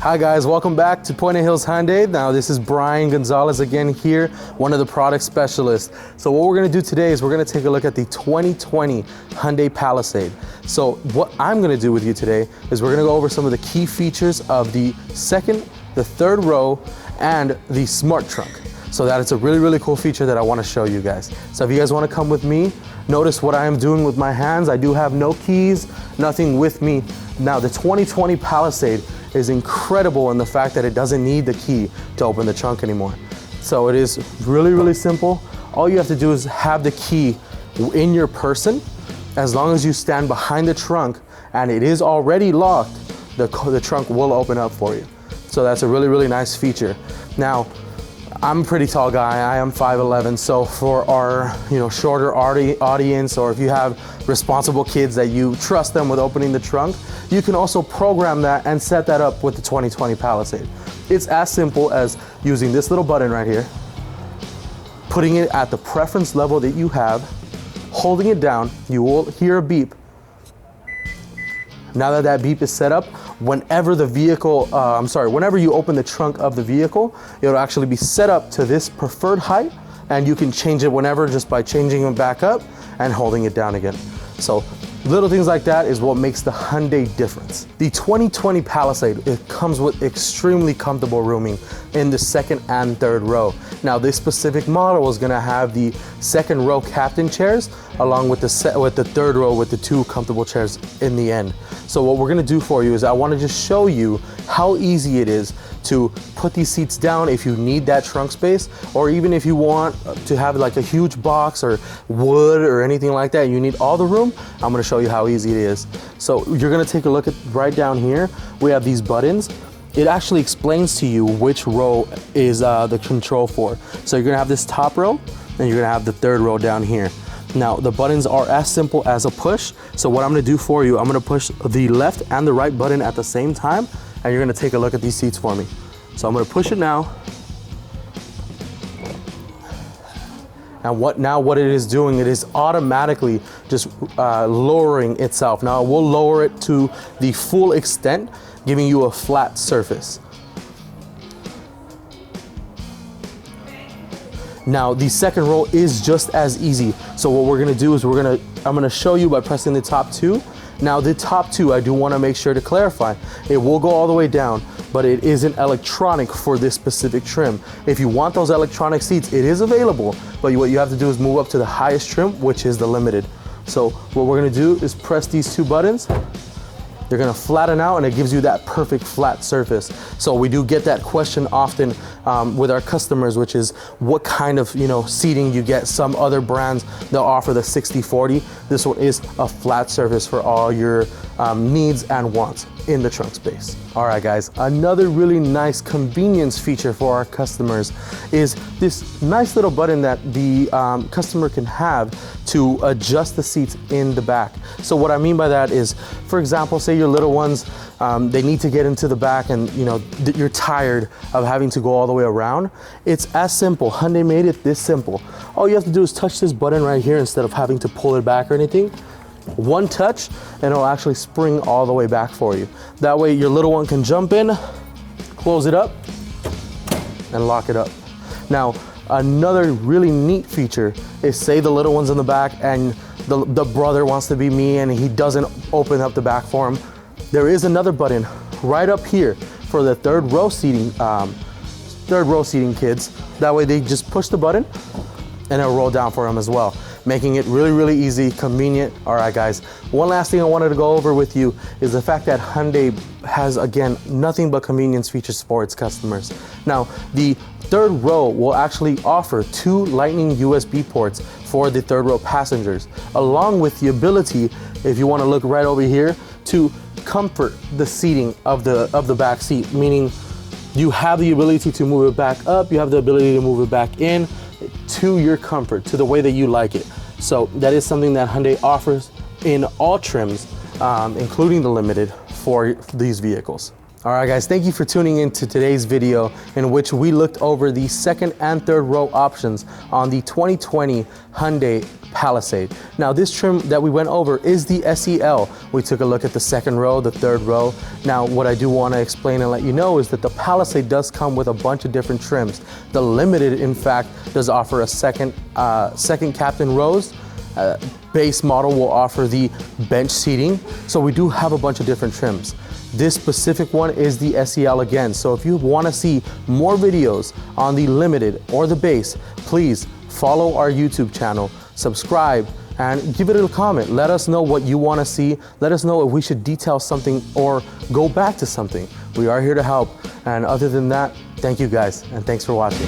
Hi guys, welcome back to Puente Hyundai. Now this is Bryan Gonzales again here, one of the product specialists. So what we're gonna do today is we're gonna take a look at the 2020 Hyundai Palisade. So what I'm gonna do with you today is we're gonna go over some of the key features of the second, the third row, and the smart trunk. So that it's a really cool feature that I wanna show you guys. So if you guys wanna come with me, notice what I am doing with my hands. I do have no keys, nothing with me. Now the 2020 Palisade is incredible in the fact that it doesn't need the key to open the trunk anymore. So it is really simple. All you have to do is have the key in your person. As long as you stand behind the trunk and it is already locked, the trunk will open up for you. So that's a really nice feature. Now, I'm a pretty tall guy. I am 5'11", so for our shorter audience, or if you have responsible kids that you trust them with opening the trunk, you can also program that and set that up with the 2020 Palisade. It's as simple as using this little button right here, putting it at the preference level that you have, holding it down, you will hear a beep. Now that that beep is set up, whenever you open the trunk of the vehicle, it'll actually be set up to this preferred height, and you can change it whenever just by changing it back up and holding it down again. So little things like that is what makes the Hyundai difference. The 2020 Palisade, it comes with extremely comfortable rooming in the second and third row. Now this specific model is gonna have the second row captain chairs along with the third row with the two comfortable chairs in the end. So what we're gonna do for you is I wanna just show you how easy it is to put these seats down if you need that trunk space, or even if you want to have like a huge box or wood or anything like that, you need all the room, I'm gonna show you how easy it is. So you're gonna take a look at right down here, we have these buttons. It actually explains to you which row is the control for. So you're gonna have this top row, and you're gonna have the third row down here. Now the buttons are as simple as a push. So what I'm gonna do for you, I'm gonna push the left and the right button at the same time, and you're gonna take a look at these seats for me. So I'm gonna push it now. And what it is doing, it is automatically just lowering itself. Now it will lower it to the full extent, giving you a flat surface. Now the second row is just as easy. So what we're gonna do is I'm gonna show you by pressing the top two. Now the top two, I do wanna make sure to clarify, it will go all the way down, but it isn't electronic for this specific trim. If you want those electronic seats, it is available, but what you have to do is move up to the highest trim, which is the limited. So what we're gonna do is press these two buttons. They're gonna flatten out, and it gives you that perfect flat surface. So we do get that question often with our customers, which is what kind of seating you get. Some other brands, they'll offer the 60/40. This one is a flat surface for all your needs and wants in the trunk space. All right guys, another really nice convenience feature for our customers is this nice little button that the customer can have to adjust the seats in the back. So what I mean by that is, for example, say your little ones, they need to get into the back, and you're tired of having to go all the way around. It's as simple. Hyundai made it this simple. All you have to do is touch this button right here instead of having to pull it back or anything. One touch, and it'll actually spring all the way back for you. That way your little one can jump in, close it up, and lock it up. Now, another really neat feature is, say the little one's in the back and the brother wants to be me and he doesn't open up the back for him. There is another button right up here for the third row seating kids. That way they just push the button and it'll roll down for them as well, making it really easy, convenient. All right guys, one last thing I wanted to go over with you is the fact that Hyundai has, again, nothing but convenience features for its customers. Now, the third row will actually offer 2 Lightning USB ports for the third row passengers, along with the ability, if you want to look right over here, to comfort the seating of the back seat, meaning you have the ability to move it back up, you have the ability to move it back in, to your comfort, to the way that you like it. So that is something that Hyundai offers in all trims, including the limited, for these vehicles. All right, guys, thank you for tuning in to today's video in which we looked over the second and third row options on the 2020 Hyundai Palisade. Now, this trim that we went over is the SEL. We took a look at the second row, the third row. Now, what I do want to explain and let you know is that the Palisade does come with a bunch of different trims. The Limited, in fact, does offer a second captain rows. Base model will offer the bench seating. So we do have a bunch of different trims. This specific one is the SEL again. So if you want to see more videos on the Limited or the base, please follow our YouTube channel, subscribe, and give it a comment. Let us know what you want to see. Let us know if we should detail something or go back to something. We are here to help. And other than that, thank you guys, and thanks for watching.